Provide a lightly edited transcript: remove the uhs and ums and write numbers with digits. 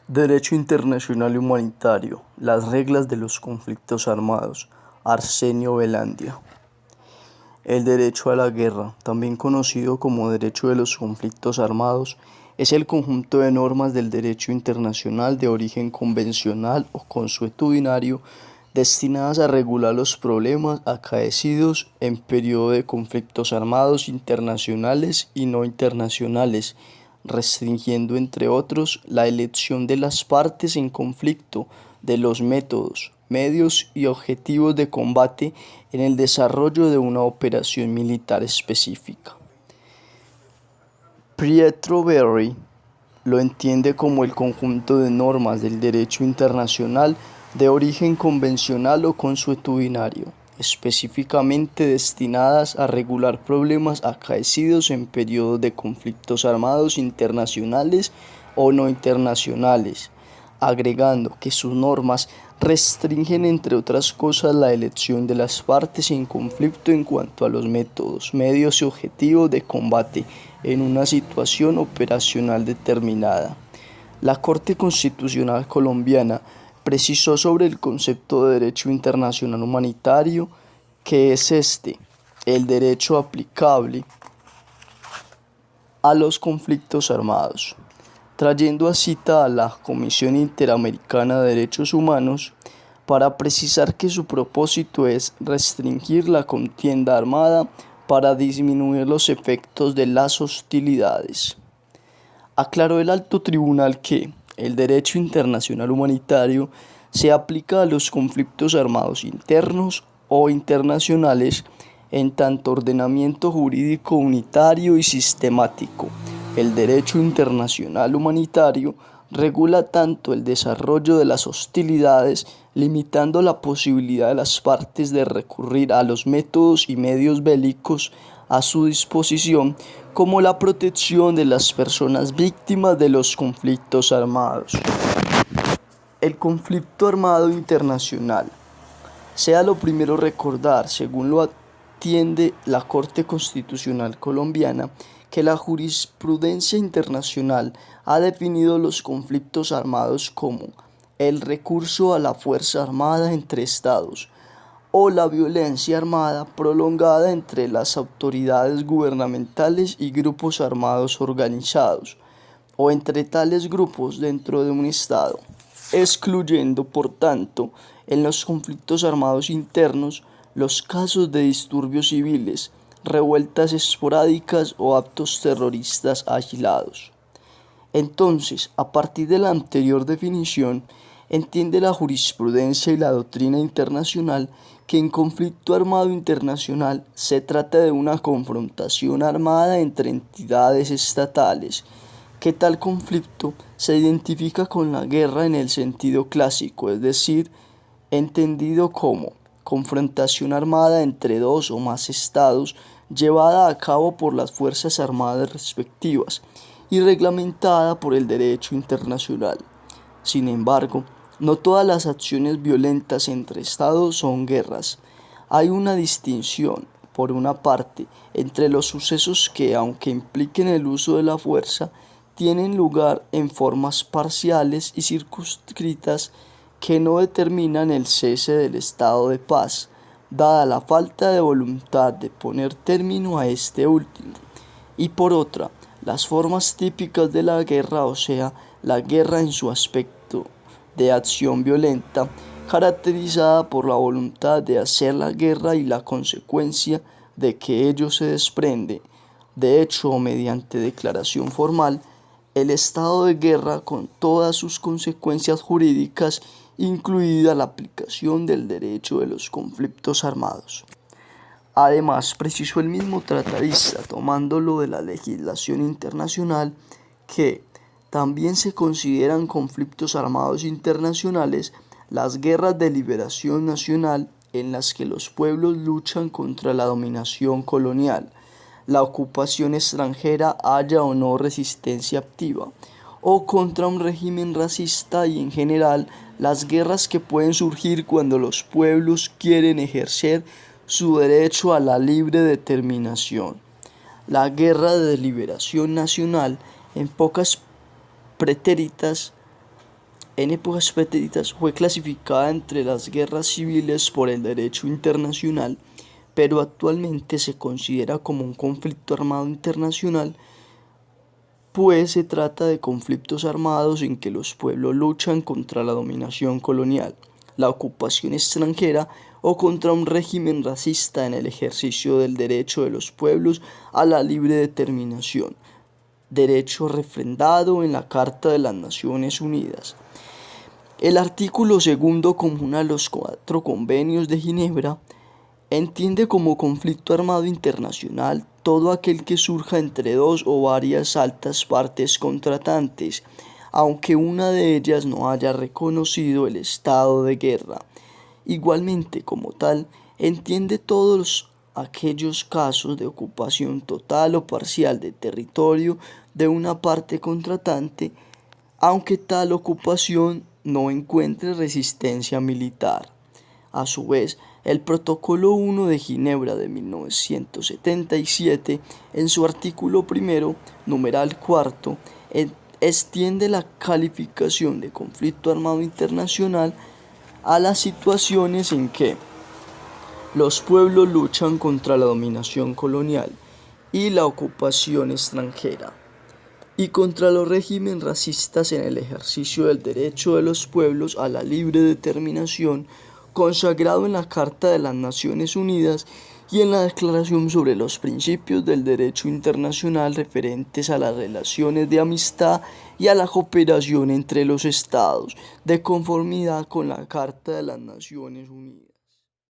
Derecho internacional y humanitario. Las reglas de los conflictos armados. Arsenio Velandia. El derecho a la guerra, también conocido como derecho de los conflictos armados, es el conjunto de normas del derecho internacional de origen convencional o consuetudinario destinadas a regular los problemas acaecidos en periodo de conflictos armados internacionales y no internacionales, restringiendo entre otros la elección de las partes en conflicto, de los métodos, medios y objetivos de combate en el desarrollo de una operación militar específica. Pietro Verri lo entiende como el conjunto de normas del derecho internacional de origen convencional o consuetudinario, específicamente destinadas a regular problemas acaecidos en periodos de conflictos armados internacionales o no internacionales, agregando que sus normas restringen entre otras cosas la elección de las partes en conflicto en cuanto a los métodos, medios y objetivos de combate en una situación operacional determinada. La Corte Constitucional colombiana precisó sobre el concepto de derecho internacional humanitario que es el derecho aplicable a los conflictos armados, trayendo a cita a la Comisión Interamericana de Derechos Humanos para precisar que su propósito es restringir la contienda armada para disminuir los efectos de las hostilidades. Aclaró el alto tribunal que el derecho internacional humanitario se aplica a los conflictos armados internos o internacionales en tanto ordenamiento jurídico unitario y sistemático. El derecho internacional humanitario regula tanto el desarrollo de las hostilidades, limitando la posibilidad de las partes de recurrir a los métodos y medios bélicos a su disposición, como la protección de las personas víctimas de los conflictos armados. El conflicto armado internacional. Sea lo primero recordar, según lo atiende la Corte Constitucional colombiana, que la jurisprudencia internacional ha definido los conflictos armados como el recurso a la fuerza armada entre estados o la violencia armada prolongada entre las autoridades gubernamentales y grupos armados organizados, o entre tales grupos dentro de un estado, excluyendo, por tanto, en los conflictos armados internos los casos de disturbios civiles, revueltas esporádicas o actos terroristas aislados. Entonces, a partir de la anterior definición, entiende la jurisprudencia y la doctrina internacional que en conflicto armado internacional se trata de una confrontación armada entre entidades estatales, que tal conflicto se identifica con la guerra en el sentido clásico, es decir, entendido como confrontación armada entre dos o más estados llevada a cabo por las fuerzas armadas respectivas y reglamentada por el derecho internacional. Sin embargo, no todas las acciones violentas entre estados son guerras. Hay una distinción, por una parte, entre los sucesos que, aunque impliquen el uso de la fuerza, tienen lugar en formas parciales y circunscritas que no determinan el cese del estado de paz, dada la falta de voluntad de poner término a este último, y por otra, las formas típicas de la guerra, o sea, la guerra en su aspecto de acción violenta, caracterizada por la voluntad de hacer la guerra y la consecuencia de que ello se desprende, de hecho o mediante declaración formal, el estado de guerra con todas sus consecuencias jurídicas, incluida la aplicación del derecho de los conflictos armados. Además, precisó el mismo tratadista, tomándolo de la legislación internacional, que también se consideran conflictos armados internacionales las guerras de liberación nacional en las que los pueblos luchan contra la dominación colonial, la ocupación extranjera haya o no resistencia activa, o contra un régimen racista y en general las guerras que pueden surgir cuando los pueblos quieren ejercer su derecho a la libre determinación. La guerra de liberación nacional, en pocas pretéritas, en épocas pretéritas fue clasificada entre las guerras civiles por el derecho internacional, pero actualmente se considera como un conflicto armado internacional, pues se trata de conflictos armados en que los pueblos luchan contra la dominación colonial, la ocupación extranjera o contra un régimen racista en el ejercicio del derecho de los pueblos a la libre determinación, derecho refrendado en la Carta de las Naciones Unidas. El artículo segundo común a los 4 convenios de Ginebra entiende como conflicto armado internacional todo aquel que surja entre dos o varias altas partes contratantes, aunque una de ellas no haya reconocido el estado de guerra. Igualmente, como tal, entiende todos aquellos casos de ocupación total o parcial de territorio de una parte contratante, aunque tal ocupación no encuentre resistencia militar. A su vez, el Protocolo 1 de Ginebra de 1977, en su artículo primero, numeral cuarto, extiende la calificación de conflicto armado internacional a las situaciones en que los pueblos luchan contra la dominación colonial y la ocupación extranjera, y contra los regímenes racistas en el ejercicio del derecho de los pueblos a la libre determinación consagrado en la Carta de las Naciones Unidas y en la Declaración sobre los Principios del Derecho Internacional referentes a las relaciones de amistad y a la cooperación entre los Estados, de conformidad con la Carta de las Naciones Unidas.